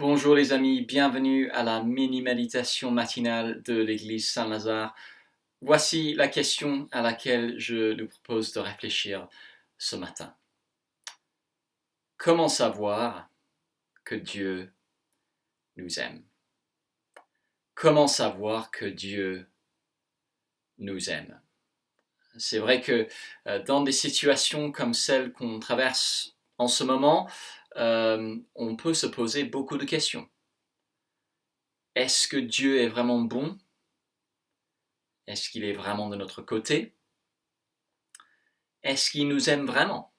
Bonjour les amis, bienvenue à la mini-méditation matinale de l'église Saint-Lazare. Voici la question à laquelle je nous propose de réfléchir ce matin. Comment savoir que Dieu nous aime? Comment savoir que Dieu nous aime? C'est vrai que dans des situations comme celles qu'on traverse en ce moment, on peut se poser beaucoup de questions. Est-ce que Dieu est vraiment bon? Est-ce qu'il est vraiment de notre côté? Est-ce qu'il nous aime vraiment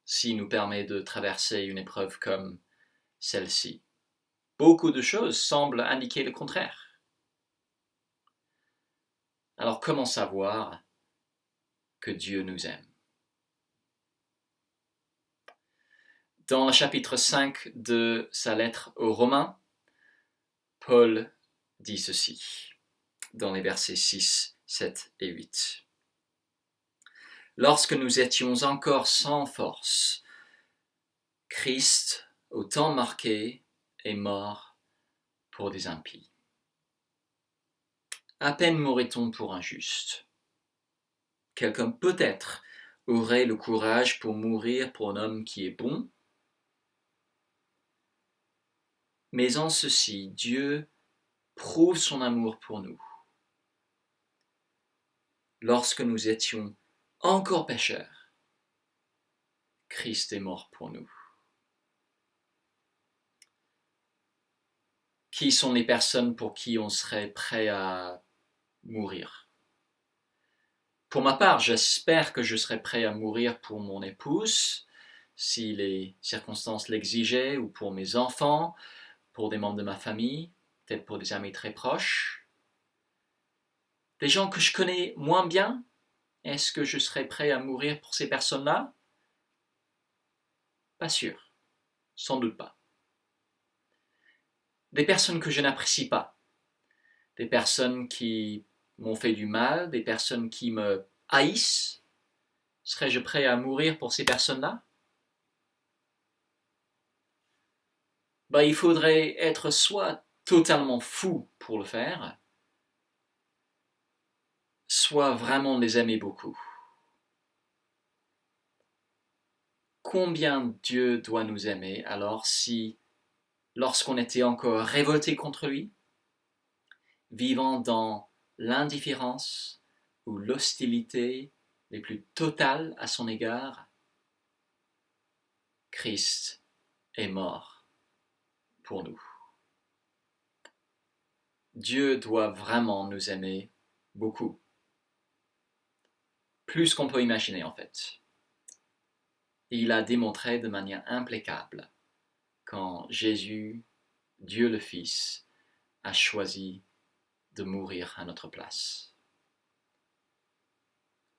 s'il nous permet de traverser une épreuve comme celle-ci? Beaucoup de choses semblent indiquer le contraire. Alors comment savoir que Dieu nous aime? Dans le chapitre 5 de sa lettre aux Romains, Paul dit ceci, dans les versets 6, 7 et 8. Lorsque nous étions encore sans force, Christ, au temps marqué, est mort pour des impies. À peine mourrait-on pour un juste. Quelqu'un peut-être aurait le courage pour mourir pour un homme qui est bon, mais en ceci, Dieu prouve son amour pour nous. Lorsque nous étions encore pécheurs, Christ est mort pour nous. Qui sont les personnes pour qui on serait prêt à mourir? Pour ma part, j'espère que je serai prêt à mourir pour mon épouse, si les circonstances l'exigeaient, ou pour mes enfants, pour des membres de ma famille, peut-être pour des amis très proches. Des gens que je connais moins bien, est-ce que je serais prêt à mourir pour ces personnes-là? Pas sûr, sans doute pas. Des personnes que je n'apprécie pas, des personnes qui m'ont fait du mal, des personnes qui me haïssent, serais-je prêt à mourir pour ces personnes-là? Il faudrait être soit totalement fou pour le faire, soit vraiment les aimer beaucoup. Combien Dieu doit nous aimer alors si, lorsqu'on était encore révolté contre lui, vivant dans l'indifférence ou l'hostilité les plus totales à son égard, Christ est mort pour nous. Dieu doit vraiment nous aimer beaucoup, plus qu'on peut imaginer en fait. Et il a démontré de manière implacable quand Jésus, Dieu le Fils, a choisi de mourir à notre place.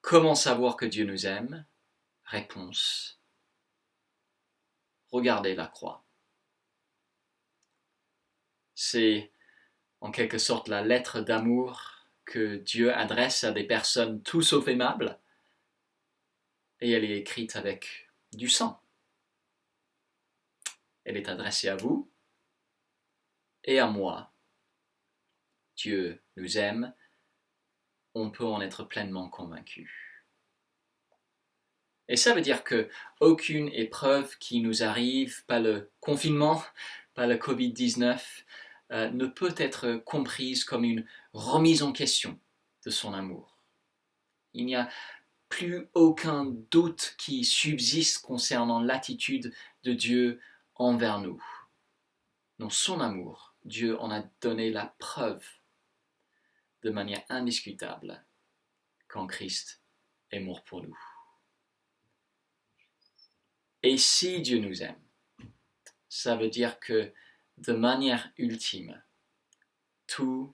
Comment savoir que Dieu nous aime? Réponse: regardez la croix. C'est en quelque sorte la lettre d'amour que Dieu adresse à des personnes tout sauf aimables, et elle est écrite avec du sang. Elle est adressée à vous et à moi. Dieu nous aime, on peut en être pleinement convaincu. Et ça veut dire que aucune épreuve qui nous arrive, pas le confinement, pas le Covid-19, ne peut être comprise comme une remise en question de son amour. Il n'y a plus aucun doute qui subsiste concernant l'attitude de Dieu envers nous. Dans son amour, Dieu en a donné la preuve de manière indiscutable quand Christ est mort pour nous. Et si Dieu nous aime, ça veut dire que de manière ultime, tout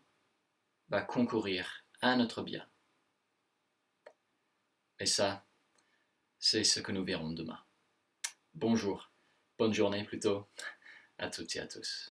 va concourir à notre bien. Et ça, c'est ce que nous verrons demain. Bonjour, bonne journée plutôt, à toutes et à tous.